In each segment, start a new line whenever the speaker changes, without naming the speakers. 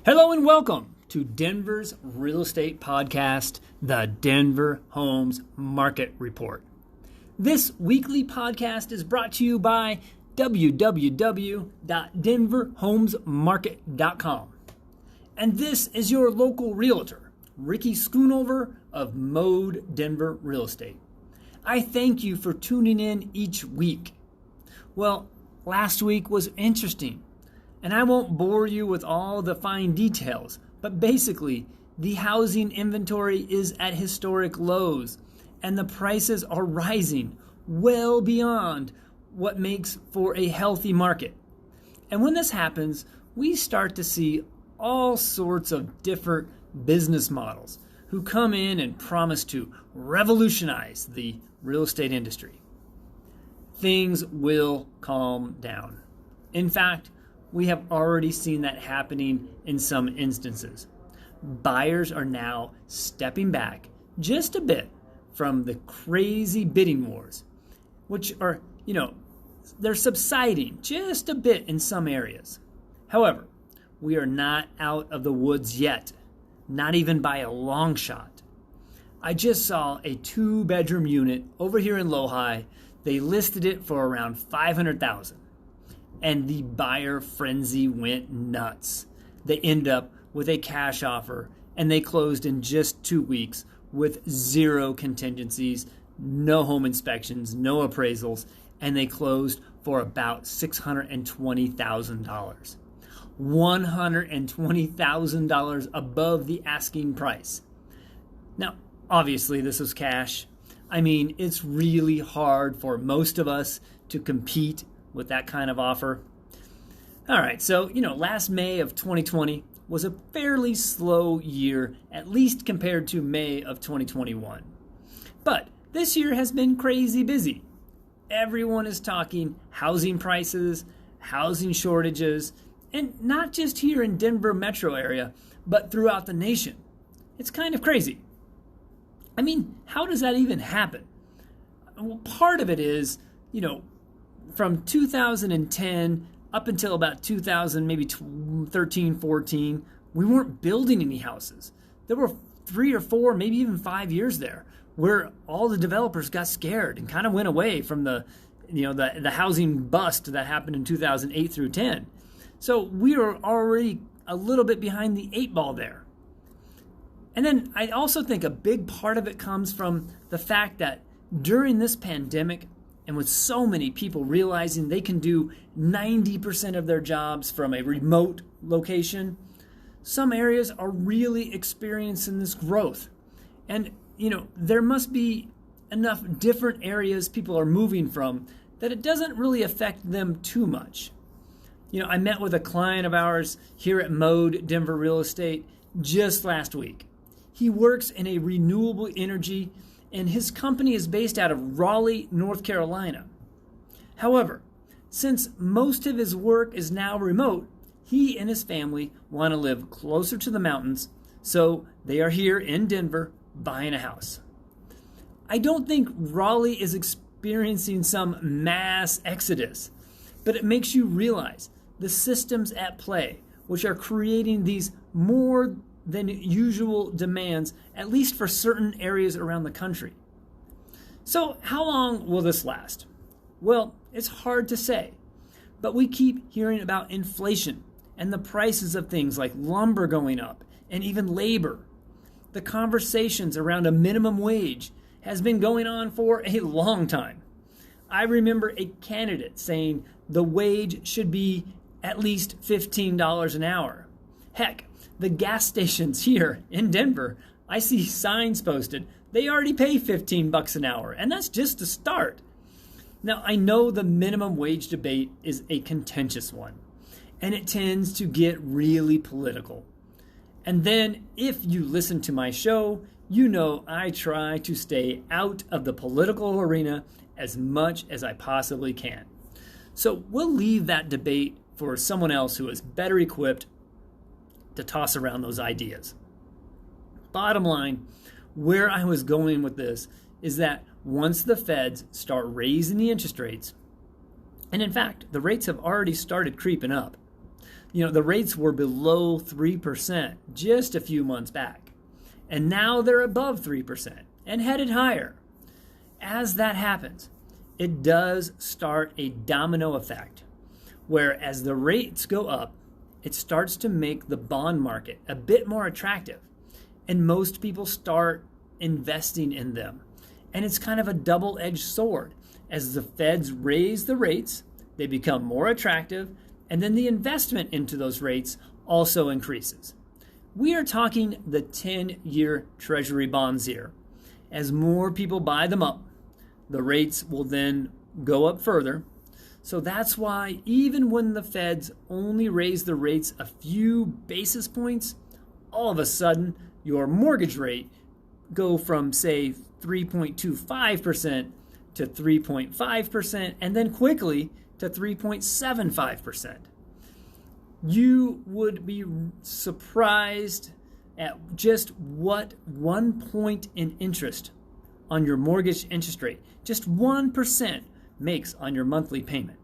Hello and welcome to Denver's real estate podcast, the Denver Homes Market Report. This weekly podcast is brought to you by www.denverhomesmarket.com. And this is your local realtor, Ricky.schoonover of Mode Denver Real Estate. I thank you for tuning in each week. Well, last week was interesting. And I won't bore you with all the fine details, but basically, the housing inventory is at historic lows, and the prices are rising well beyond what makes for a healthy market. And when this happens, we start to see all sorts of different business models who come in and promise to revolutionize the real estate industry. Things will calm down. In fact, we have already seen that happening in some instances. Buyers are now stepping back just a bit from the crazy bidding wars, which are, they're subsiding just a bit in some areas. However, we are not out of the woods yet, not even by a long shot. I just saw a 2-bedroom unit over here in Lohi. They listed it for around $500,000. And the buyer frenzy went nuts. They end up with a cash offer, and they closed in just 2 weeks with 0 contingencies, no home inspections, no appraisals, and they closed for about $620,000. $120,000 above the asking price. Now, obviously, this was cash. I mean, it's really hard for most of us to compete with that kind of offer. All right, so, last May of 2020 was a fairly slow year, at least compared to May of 2021. But this year has been crazy busy. Everyone is talking housing prices, housing shortages, and not just here in Denver metro area, but throughout the nation. It's kind of crazy. I mean, how does that even happen? Well, part of it is, from 2010 up until about 2000, maybe 13, 14, we weren't building any houses. There were 3 or 4, maybe even 5 years there where all the developers got scared and kind of went away from the housing bust that happened in 2008 through 10. So we were already a little bit behind the 8 ball there. And then I also think a big part of it comes from the fact that during this pandemic, and with so many people realizing they can do 90% of their jobs from a remote location, some areas are really experiencing this growth. And, there must be enough different areas people are moving from that it doesn't really affect them too much. I met with a client of ours here at Mode Denver Real Estate just last week. He works in a renewable energy, and his company is based out of Raleigh, North Carolina. However, since most of his work is now remote, he and his family want to live closer to the mountains, so they are here in Denver buying a house. I don't think Raleigh is experiencing some mass exodus, but it makes you realize the systems at play, which are creating these more than usual demands, at least for certain areas around the country. So how long will this last? Well, it's hard to say, but we keep hearing about inflation and the prices of things like lumber going up and even labor. The conversations around a minimum wage has been going on for a long time. I remember a candidate saying the wage should be at least $15 an hour. Heck, the gas stations here in Denver, I see signs posted. They already pay $15 an hour, and that's just to start. Now, I know the minimum wage debate is a contentious one, and it tends to get really political. And then, if you listen to my show, you know I try to stay out of the political arena as much as I possibly can. So we'll leave that debate for someone else who is better equipped to toss around those ideas. Bottom line, where I was going with this is that once the feds start raising the interest rates, and in fact, the rates have already started creeping up, The rates were below 3% just a few months back, and now they're above 3% and headed higher. As that happens, it does start a domino effect, where as the rates go up, it starts to make the bond market a bit more attractive, and most people start investing in them. And it's kind of a double-edged sword. As the feds raise the rates, they become more attractive, and then the investment into those rates also increases. We are talking the 10-year Treasury bonds here. As more people buy them up, the rates will then go up further. So that's why even when the feds only raise the rates a few basis points, all of a sudden your mortgage rate go from, say, 3.25% to 3.5%, and then quickly to 3.75%. You would be surprised at just what 1 point in interest on your mortgage interest rate, just 1%, makes on your monthly payment.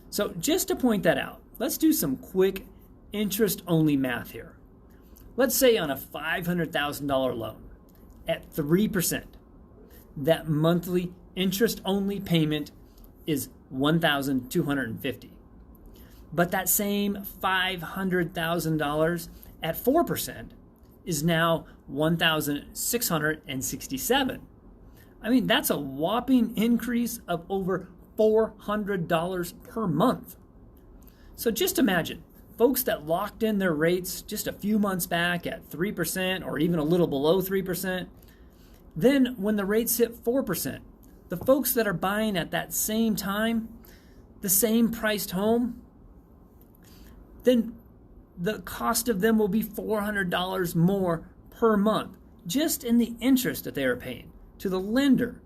So just to point that out, let's do some quick interest-only math here. Let's say on a $500,000 loan at 3%, that monthly interest-only payment is $1,250. But that same $500,000 at 4% is now $1,667. I mean, that's a whopping increase of over $400 per month. So just imagine, folks that locked in their rates just a few months back at 3% or even a little below 3%, then when the rates hit 4%, the folks that are buying at that same time, the same priced home, then the cost of them will be $400 more per month, just in the interest that they are paying to the lender.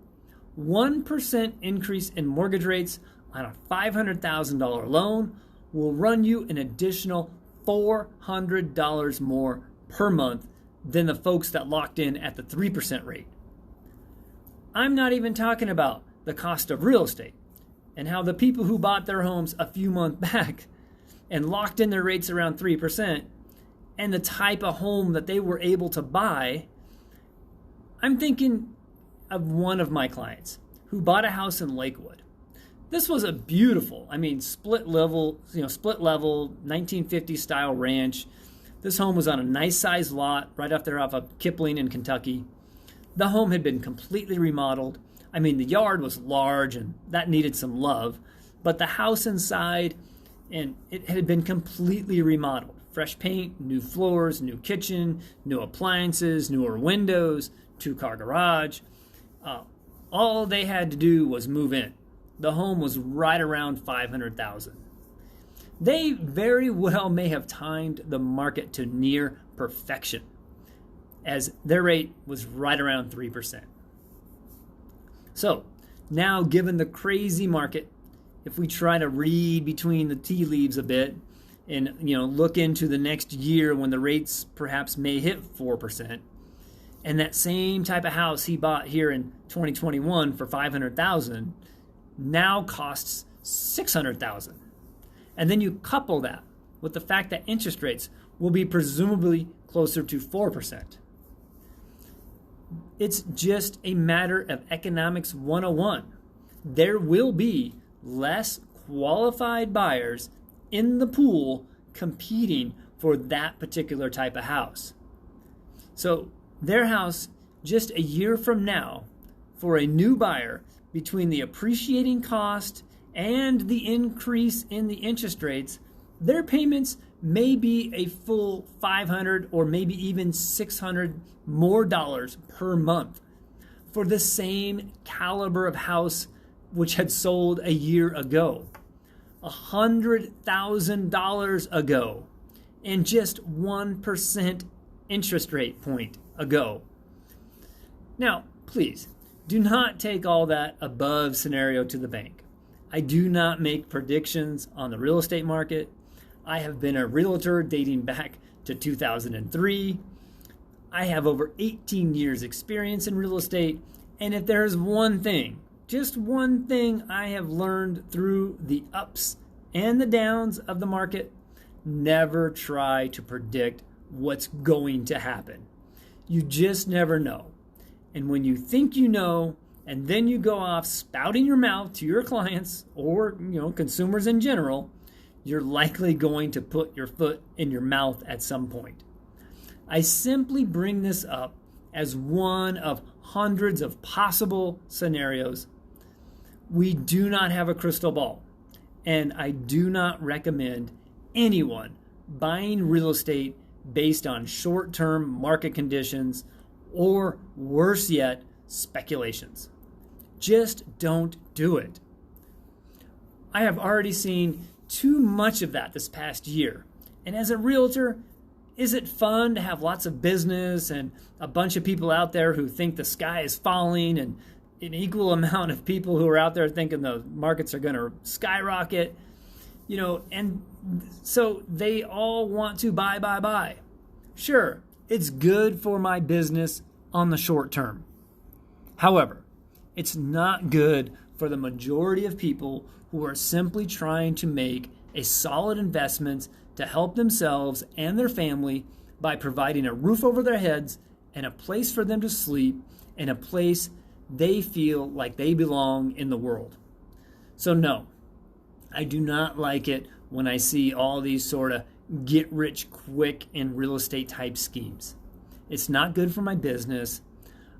1% increase in mortgage rates on a $500,000 loan will run you an additional $400 more per month than the folks that locked in at the 3% rate. I'm not even talking about the cost of real estate and how the people who bought their homes a few months back and locked in their rates around 3% and the type of home that they were able to buy. I'm thinking of one of my clients who bought a house in Lakewood. This was a beautiful, split level 1950s style ranch. This home was on a nice sized lot right off there off of Kipling in Kentucky. The home had been completely remodeled. The yard was large and that needed some love, but the house inside, and it had been completely remodeled. Fresh paint, new floors, new kitchen, new appliances, newer windows, 2-car garage. All they had to do was move in. The home was right around $500,000. They very well may have timed the market to near perfection, as their rate was right around 3%. So now, given the crazy market, if we try to read between the tea leaves a bit and look into the next year when the rates perhaps may hit 4%, and that same type of house he bought here in 2021 for $500,000 now costs $600,000. And then you couple that with the fact that interest rates will be presumably closer to 4%. It's just a matter of economics 101. There will be less qualified buyers in the pool competing for that particular type of house. So their house just a year from now, for a new buyer, between the appreciating cost and the increase in the interest rates, their payments may be a full $500 or maybe even $600 more dollars per month for the same caliber of house which had sold a year ago, $100,000 ago, and just 1% interest rate point ago. Now, please, do not take all that above scenario to the bank. I do not make predictions on the real estate market. I have been a realtor dating back to 2003. I have over 18 years experience in real estate. And if there's one thing, just one thing I have learned through the ups and the downs of the market, never try to predict what's going to happen. You just never know. And when you think you know, and then you go off spouting your mouth to your clients or consumers in general, you're likely going to put your foot in your mouth at some point. I simply bring this up as one of hundreds of possible scenarios. We do not have a crystal ball, and I do not recommend anyone buying real estate based on short-term market conditions or, worse yet, speculations. Just don't do it. I have already seen too much of that this past year. And as a realtor, is it fun to have lots of business and a bunch of people out there who think the sky is falling and an equal amount of people who are out there thinking the markets are going to skyrocket? And so they all want to buy. Sure, it's good for my business on the short term. However, it's not good for the majority of people who are simply trying to make a solid investment to help themselves and their family by providing a roof over their heads and a place for them to sleep and a place they feel like they belong in the world. So no, I do not like it when I see all these sort of get rich quick in real estate type schemes. It's not good for my business.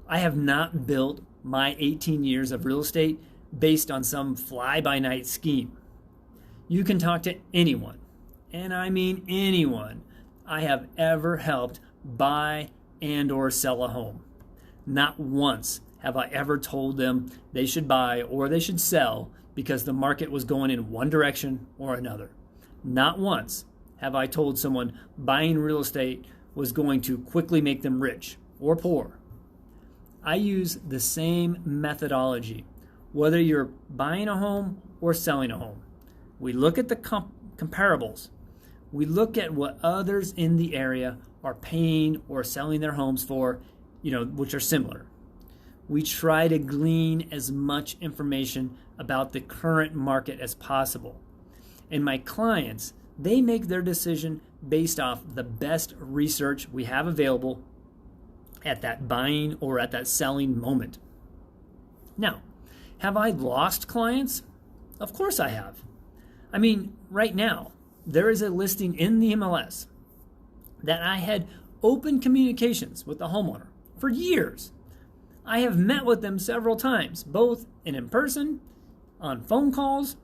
I have not built my 18 years of real estate based on some fly-by-night scheme. You can talk to anyone, and I mean anyone, I have ever helped buy and or sell a home. Not once have I ever told them they should buy or they should sell because the market was going in one direction or another. Not once have I told someone buying real estate was going to quickly make them rich or poor. I use the same methodology, whether you're buying a home or selling a home. We look at the comparables. We look at what others in the area are paying or selling their homes for, which are similar. We try to glean as much information about the current market as possible. And my clients, they make their decision based off the best research we have available at that buying or at that selling moment. Now, have I lost clients? Of course I have. I mean, right now, there is a listing in the MLS that I had open communications with the homeowner for years. I have met with them several times, both in person, on phone calls,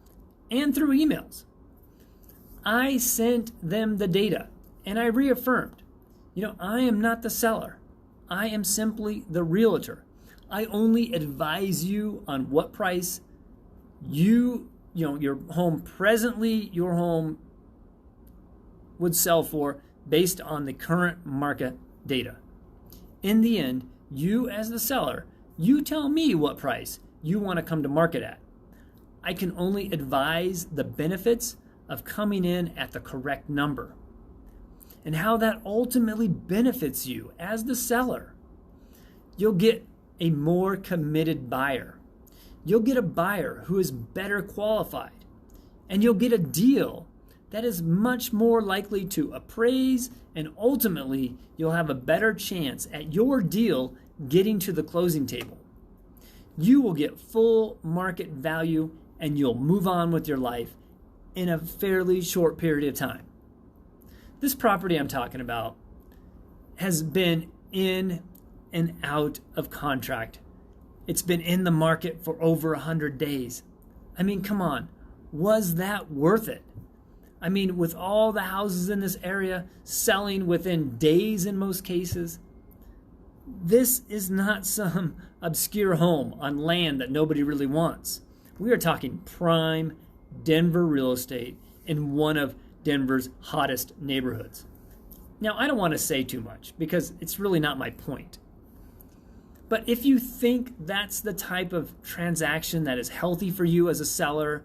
and through emails. I sent them the data and I reaffirmed, I am not the seller. I am simply the realtor. I only advise you on what price your home would sell for based on the current market data. In the end, you as the seller, you tell me what price you want to come to market at. I can only advise the benefits of coming in at the correct number and how that ultimately benefits you as the seller. You'll get a more committed buyer. You'll get a buyer who is better qualified, and you'll get a deal that is much more likely to appraise, and ultimately you'll have a better chance at your deal getting to the closing table. You will get full market value and you'll move on with your life in a fairly short period of time. This property I'm talking about has been in and out of contract. It's been in the market for over 100 days. I mean, come on, was that worth it? I mean, with all the houses in this area selling within days in most cases, this is not some obscure home on land that nobody really wants. We are talking prime Denver real estate in one of Denver's hottest neighborhoods. Now, I don't want to say too much because it's really not my point. But if you think that's the type of transaction that is healthy for you as a seller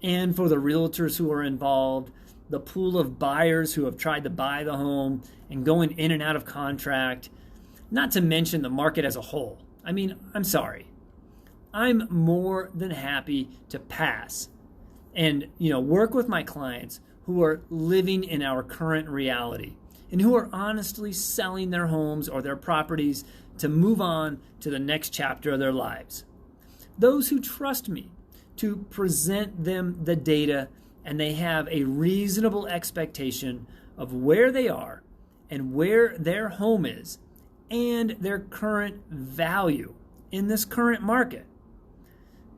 and for the realtors who are involved, the pool of buyers who have tried to buy the home and going in and out of contract, not to mention the market as a whole. I mean, I'm sorry. I'm more than happy to pass and work with my clients who are living in our current reality and who are honestly selling their homes or their properties to move on to the next chapter of their lives. Those who trust me to present them the data and they have a reasonable expectation of where they are and where their home is and their current value in this current market.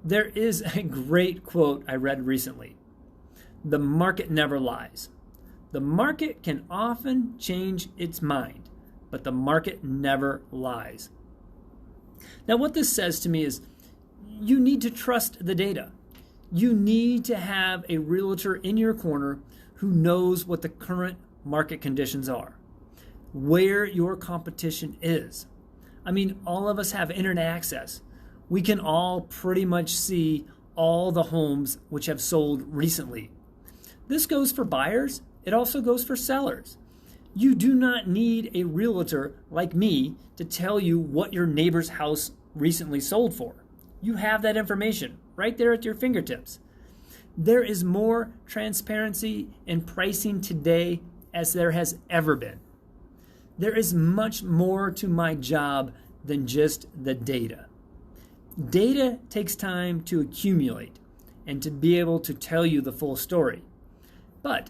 There is a great quote I read recently. The market never lies. The market can often change its mind, but the market never lies. Now, what this says to me is you need to trust the data. You need to have a realtor in your corner who knows what the current market conditions are, where your competition is. I mean, all of us have internet access. We can all pretty much see all the homes which have sold recently. This goes for buyers. It also goes for sellers. You do not need a realtor like me to tell you what your neighbor's house recently sold for. You have that information right there at your fingertips. There is more transparency in pricing today as there has ever been. There is much more to my job than just the data. Data takes time to accumulate and to be able to tell you the full story. But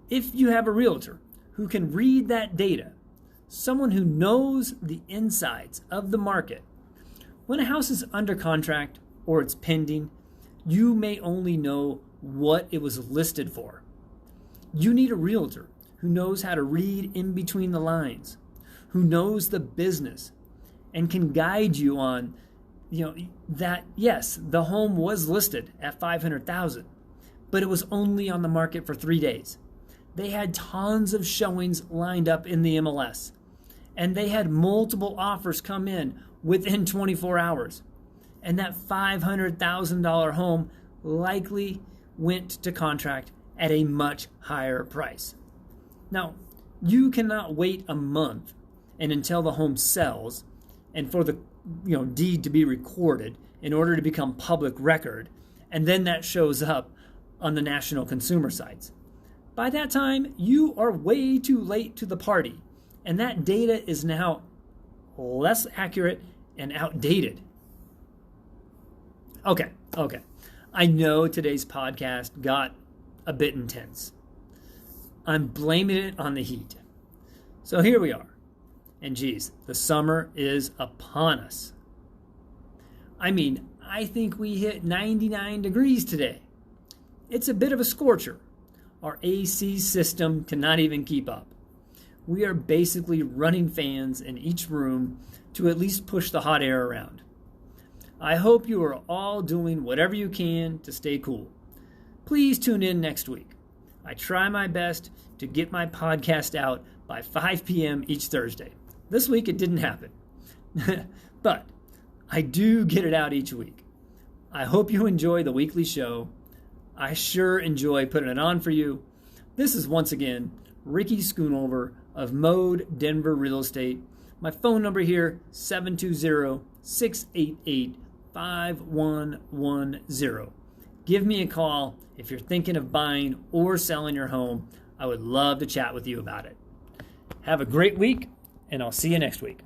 if you have a realtor who can read that data, someone who knows the insides of the market, when a house is under contract or it's pending, you may only know what it was listed for. You need a realtor who knows how to read in between the lines, who knows the business and can guide you on, that yes, the home was listed at $500,000, but it was only on the market for 3 days. They had tons of showings lined up in the MLS, and they had multiple offers come in within 24 hours. And that $500,000 home likely went to contract at a much higher price. Now, you cannot wait a month and until the home sells and for the deed to be recorded in order to become public record, and then that shows up on the national consumer sites. By that time, you are way too late to the party, and that data is now less accurate and outdated. Okay. I know today's podcast got a bit intense. I'm blaming it on the heat. So here we are. And geez, the summer is upon us. I mean, I think we hit 99 degrees today. It's a bit of a scorcher. Our AC system cannot even keep up. We are basically running fans in each room to at least push the hot air around. I hope you are all doing whatever you can to stay cool. Please tune in next week. I try my best to get my podcast out by 5 p.m. each Thursday. This week it didn't happen, but I do get it out each week. I hope you enjoy the weekly show. I sure enjoy putting it on for you. This is once again Ricky Schoonover of Mode Denver Real Estate. My phone number here, 720-688-5110. Give me a call if you're thinking of buying or selling your home. I would love to chat with you about it. Have a great week, and I'll see you next week.